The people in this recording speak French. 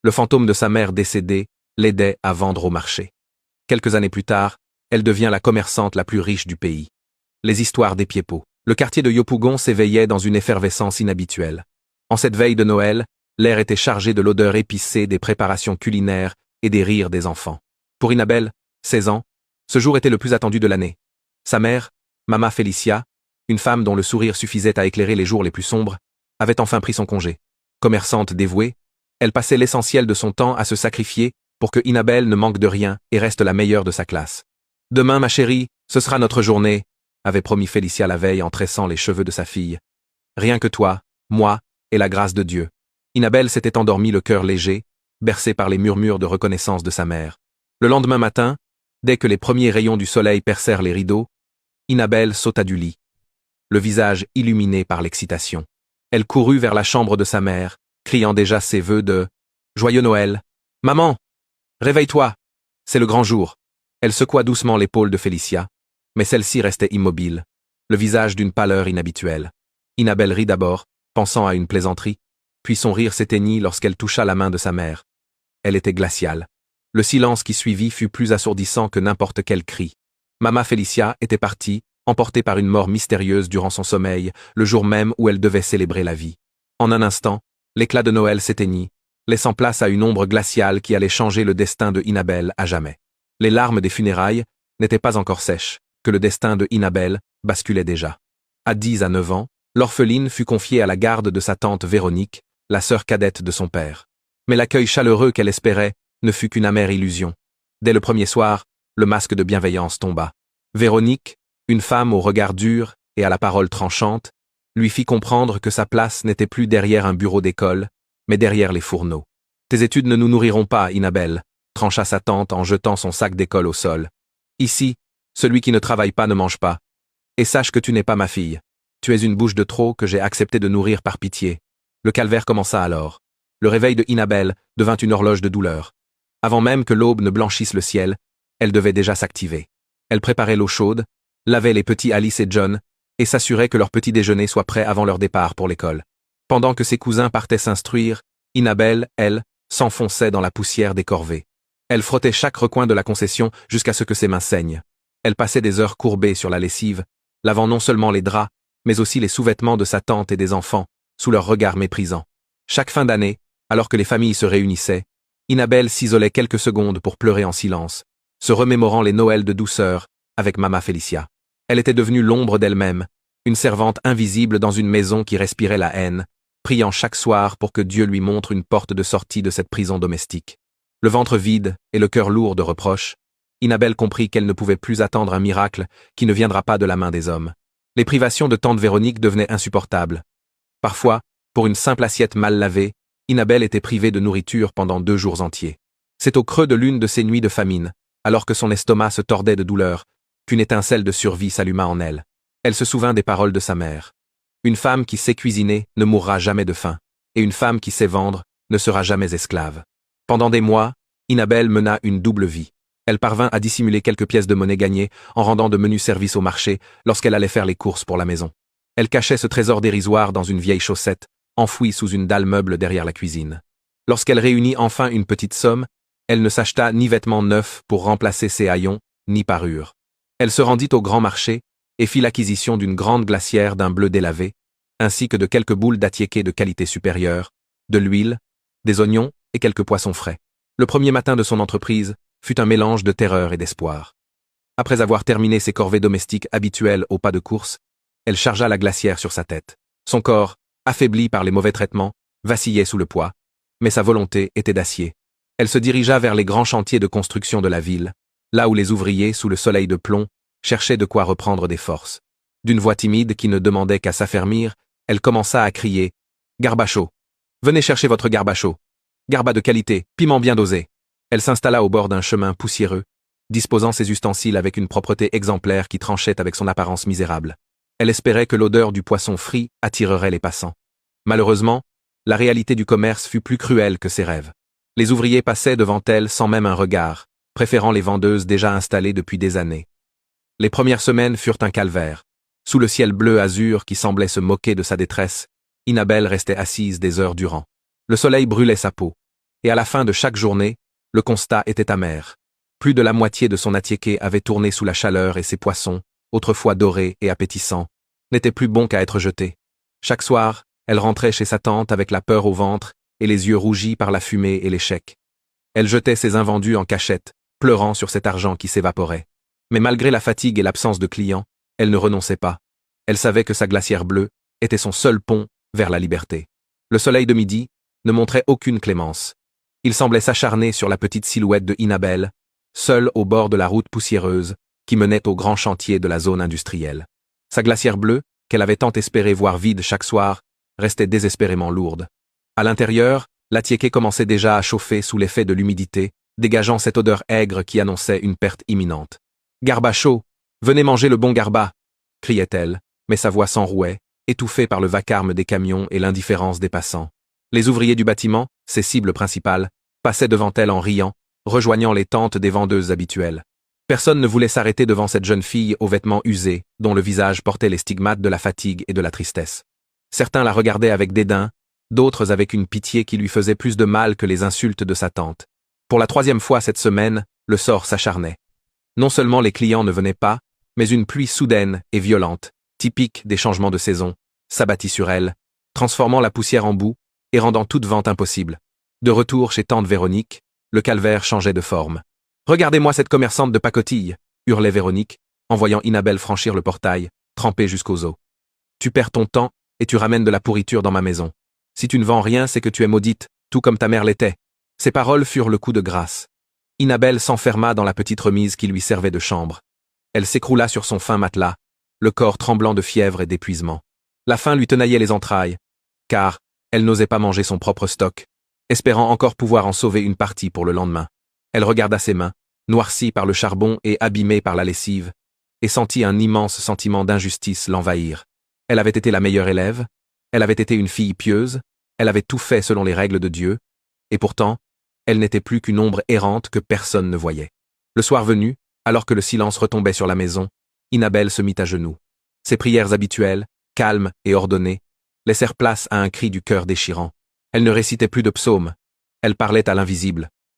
Le fantôme de sa mère décédée l'aidait à vendre au marché. Quelques années plus tard, elle devient la commerçante la plus riche du pays. Les histoires des Pieds-Pots. Le quartier de Yopougon s'éveillait dans une effervescence inhabituelle. En cette veille de Noël, l'air était chargé de l'odeur épicée des préparations culinaires et des rires des enfants. Pour Inabelle, 16 ans, ce jour était le plus attendu de l'année. Sa mère, Mama Felicia, une femme dont le sourire suffisait à éclairer les jours les plus sombres, avait enfin pris son congé. Commerçante dévouée, elle passait l'essentiel de son temps à se sacrifier pour que Inabelle ne manque de rien et reste la meilleure de sa classe. « Demain, ma chérie, ce sera notre journée », avait promis Felicia la veille en tressant les cheveux de sa fille. Rien que toi, moi et la grâce de Dieu. Inabelle s'était endormie le cœur léger, bercée par les murmures de reconnaissance de sa mère. Le lendemain matin, dès que les premiers rayons du soleil percèrent les rideaux, Inabelle sauta du lit, le visage illuminé par l'excitation. Elle courut vers la chambre de sa mère, criant déjà ses vœux de « Joyeux Noël !»« Maman, réveille-toi, c'est le grand jour !» Elle secoua doucement l'épaule de Felicia, mais celle-ci restait immobile, le visage d'une pâleur inhabituelle. Inabelle rit d'abord, pensant à une plaisanterie, puis son rire s'éteignit lorsqu'elle toucha la main de sa mère. Elle était glaciale. Le silence qui suivit fut plus assourdissant que n'importe quel cri. Mama Felicia était partie, emportée par une mort mystérieuse durant son sommeil, le jour même où elle devait célébrer la vie. En un instant, l'éclat de Noël s'éteignit, laissant place à une ombre glaciale qui allait changer le destin de Inabelle à jamais. Les larmes des funérailles n'étaient pas encore sèches, que le destin de Inabelle basculait déjà. À 10 à 9 ans, l'orpheline fut confiée à la garde de sa tante Véronique, la sœur cadette de son père. Mais l'accueil chaleureux qu'elle espérait ne fut qu'une amère illusion. Dès le premier soir, le masque de bienveillance tomba. Véronique, une femme au regard dur et à la parole tranchante, lui fit comprendre que sa place n'était plus derrière un bureau d'école, mais derrière les fourneaux. « Tes études ne nous nourriront pas, Inabelle », trancha sa tante en jetant son sac d'école au sol. « Ici, celui qui ne travaille pas ne mange pas. Et sache que tu n'es pas ma fille. Tu es une bouche de trop que j'ai accepté de nourrir par pitié. » Le calvaire commença alors. Le réveil de Inabelle devint une horloge de douleur. Avant même que l'aube ne blanchisse le ciel, elle devait déjà s'activer. Elle préparait l'eau chaude, lavait les petits Alice et John, et s'assurait que leur petit déjeuner soit prêt avant leur départ pour l'école. Pendant que ses cousins partaient s'instruire, Inabelle, elle, s'enfonçait dans la poussière des corvées. Elle frottait chaque recoin de la concession jusqu'à ce que ses mains saignent. Elle passait des heures courbées sur la lessive, lavant non seulement les draps, mais aussi les sous-vêtements de sa tante et des enfants, sous leurs regards méprisants. Chaque fin d'année, alors que les familles se réunissaient, Inabelle s'isolait quelques secondes pour pleurer en silence, se remémorant les Noëls de douceur avec Mama Felicia. Elle était devenue l'ombre d'elle-même, une servante invisible dans une maison qui respirait la haine, priant chaque soir pour que Dieu lui montre une porte de sortie de cette prison domestique. Le ventre vide et le cœur lourd de reproches, Inabelle comprit qu'elle ne pouvait plus attendre un miracle qui ne viendra pas de la main des hommes. Les privations de tante Véronique devenaient insupportables. Parfois, pour une simple assiette mal lavée, Inabelle était privée de nourriture pendant 2 jours entiers. C'est au creux de l'une de ces nuits de famine, alors que son estomac se tordait de douleur, qu'une étincelle de survie s'alluma en elle. Elle se souvint des paroles de sa mère. Une femme qui sait cuisiner ne mourra jamais de faim, et une femme qui sait vendre ne sera jamais esclave. Pendant des mois, Inabelle mena une double vie. Elle parvint à dissimuler quelques pièces de monnaie gagnées en rendant de menus services au marché lorsqu'elle allait faire les courses pour la maison. Elle cachait ce trésor dérisoire dans une vieille chaussette, enfouie sous une dalle meuble derrière la cuisine. Lorsqu'elle réunit enfin une petite somme, elle ne s'acheta ni vêtements neufs pour remplacer ses haillons, ni parures. Elle se rendit au grand marché et fit l'acquisition d'une grande glacière d'un bleu délavé, ainsi que de quelques boules d'attiéké de qualité supérieure, de l'huile, des oignons et quelques poissons frais. Le premier matin de son entreprise fut un mélange de terreur et d'espoir. Après avoir terminé ses corvées domestiques habituelles au pas de course, elle chargea la glacière sur sa tête. Son corps, affaibli par les mauvais traitements, vacillait sous le poids, mais sa volonté était d'acier. Elle se dirigea vers les grands chantiers de construction de la ville, là où les ouvriers, sous le soleil de plomb, cherchaient de quoi reprendre des forces. D'une voix timide qui ne demandait qu'à s'affermir, elle commença à crier « Garbachaud! Venez chercher votre garbachaud! Garba de qualité, piment bien dosé !» Elle s'installa au bord d'un chemin poussiéreux, disposant ses ustensiles avec une propreté exemplaire qui tranchait avec son apparence misérable. Elle espérait que l'odeur du poisson frit attirerait les passants. Malheureusement, la réalité du commerce fut plus cruelle que ses rêves. Les ouvriers passaient devant elle sans même un regard, préférant les vendeuses déjà installées depuis des années. Les premières semaines furent un calvaire. Sous le ciel bleu azur qui semblait se moquer de sa détresse, Inabelle restait assise des heures durant. Le soleil brûlait sa peau. Et à la fin de chaque journée, le constat était amer. Plus de la moitié de son attiéké avait tourné sous la chaleur et ses poissons, autrefois dorés et appétissants, n'étaient plus bons qu'à être jetés. Chaque soir, elle rentrait chez sa tante avec la peur au ventre et les yeux rougis par la fumée et l'échec. Elle jetait ses invendus en cachette, pleurant sur cet argent qui s'évaporait. Mais malgré la fatigue et l'absence de clients, elle ne renonçait pas. Elle savait que sa glacière bleue était son seul pont vers la liberté. Le soleil de midi ne montrait aucune clémence. Il semblait s'acharner sur la petite silhouette de Inabel, seule au bord de la route poussiéreuse qui menait au grand chantier de la zone industrielle. Sa glacière bleue, qu'elle avait tant espéré voir vide chaque soir, restait désespérément lourde. À l'intérieur, l'attiéké commençait déjà à chauffer sous l'effet de l'humidité, dégageant cette odeur aigre qui annonçait une perte imminente. « Garba chaud! Venez manger le bon garba !» criait-elle, mais sa voix s'enrouait, étouffée par le vacarme des camions et l'indifférence des passants. Les ouvriers du bâtiment, ses cibles principales, passaient devant elle en riant, rejoignant les tentes des vendeuses habituelles. Personne ne voulait s'arrêter devant cette jeune fille aux vêtements usés, dont le visage portait les stigmates de la fatigue et de la tristesse. Certains la regardaient avec dédain, d'autres avec une pitié qui lui faisait plus de mal que les insultes de sa tante. Pour la 3e fois cette semaine, le sort s'acharnait. Non seulement les clients ne venaient pas, mais une pluie soudaine et violente, typique des changements de saison, s'abattit sur elle, transformant la poussière en boue et rendant toute vente impossible. De retour chez tante Véronique, le calvaire changeait de forme. « Regardez-moi cette commerçante de pacotille !» hurlait Véronique, en voyant Inabel franchir le portail, trempée jusqu'aux os. « Tu perds ton temps et tu ramènes de la pourriture dans ma maison. Si tu ne vends rien, c'est que tu es maudite, tout comme ta mère l'était. » Ces paroles furent le coup de grâce. Inabel s'enferma dans la petite remise qui lui servait de chambre. Elle s'écroula sur son fin matelas, le corps tremblant de fièvre et d'épuisement. La faim lui tenaillait les entrailles, car elle n'osait pas manger son propre stock, espérant encore pouvoir en sauver une partie pour le lendemain. Elle regarda ses mains, noircies par le charbon et abîmées par la lessive, et sentit un immense sentiment d'injustice l'envahir. Elle avait été la meilleure élève, elle avait été une fille pieuse, elle avait tout fait selon les règles de Dieu, et pourtant, elle n'était plus qu'une ombre errante que personne ne voyait. Le soir venu, alors que le silence retombait sur la maison, Inabel se mit à genoux. Ses prières habituelles, calmes et ordonnées, laissèrent place à un cri du cœur déchirant. Elle ne récitait plus de psaumes, elle parlait à l'invisible,